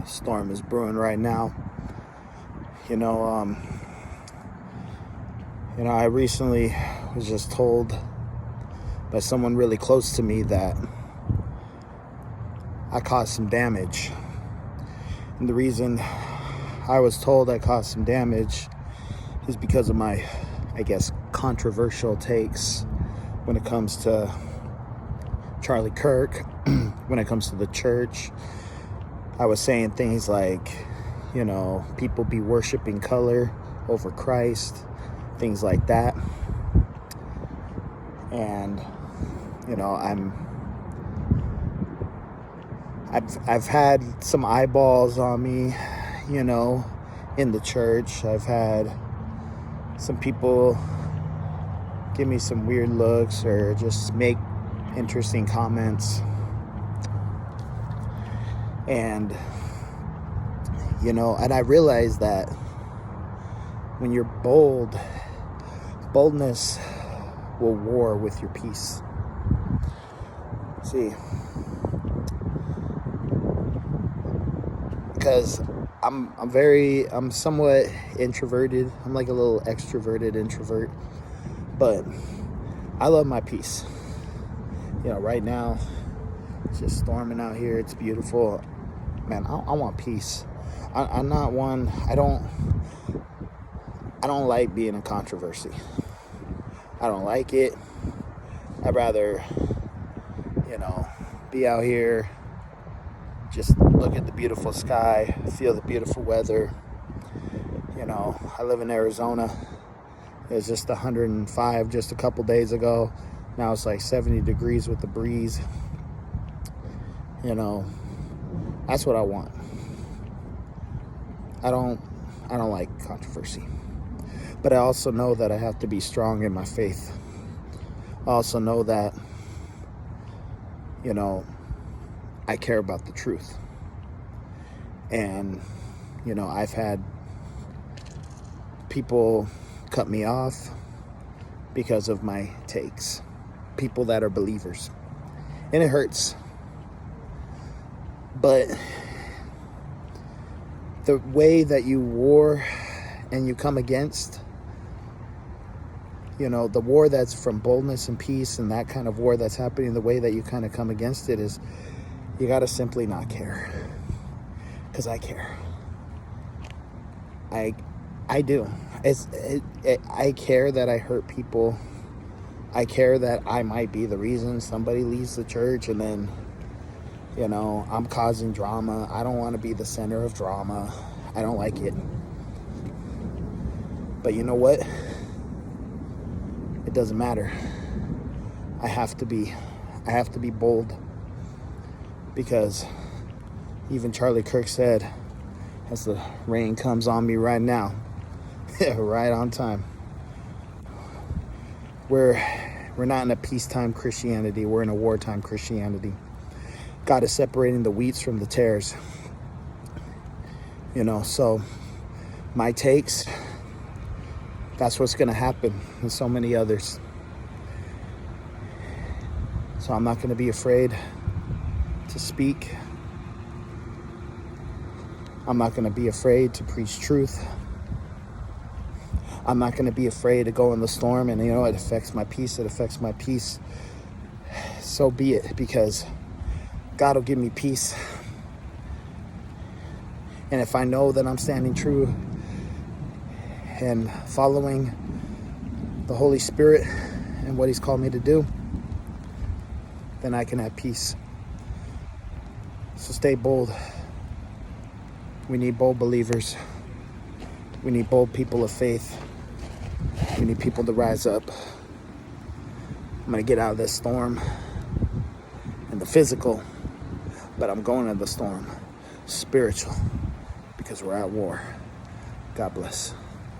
storm is brewing right now. You know, I recently was just told by someone really close to me that I caused some damage. And the reason I was told I caused some damage is because of my, I guess, controversial takes when it comes to Charlie Kirk, when it comes to the church. I was saying things like, people be worshiping color over Christ, things like that. And, I've had some eyeballs on me, in the church. I've had some people give me some weird looks or just make interesting comments. And, and I realized that when you're bold, boldness will war with your peace. See, because I'm somewhat introverted. I'm like a little extroverted introvert, but I love my peace. Right now it's just storming out here. It's beautiful, man. I want peace. I'm not one. I don't like being in controversy. I don't like it. I'd rather, be out here, just look at the beautiful sky, feel the beautiful weather. I live in Arizona. It was just 105 just a couple days ago. Now it's like 70 degrees with the breeze. That's what I want. I don't like controversy. But I also know that I have to be strong in my faith. I also know that, I care about the truth. And, I've had people cut me off because of my takes. People that are believers. And it hurts. But the way that you war and you come against, the war that's from boldness and peace, and that kind of war that's happening, the way that you kind of come against it is you got to simply not care. Because I care. I do. I care that I hurt people. I care that I might be the reason somebody leaves the church, and then, I'm causing drama. I don't want to be the center of drama. I don't like it. But you know what? It doesn't matter. I have to be bold, because even Charlie Kirk said, as the rain comes on me right now, right on time. We're not in a peacetime Christianity. We're in a wartime Christianity. God is separating the wheats from the tares. So my takes, that's what's going to happen, and so many others. So I'm not going to be afraid to speak. I'm not going to be afraid to preach truth. I'm not going to be afraid to go in the storm, and it affects my peace. It affects my peace. So be it, because God will give me peace. And if I know that I'm standing true and following the Holy Spirit and what He's called me to do, then I can have peace. So stay bold. We need bold believers. We need bold people of faith. We need people to rise up. I'm going to get out of this storm in the physical, but I'm going in the storm spiritual, because we're at war. God bless.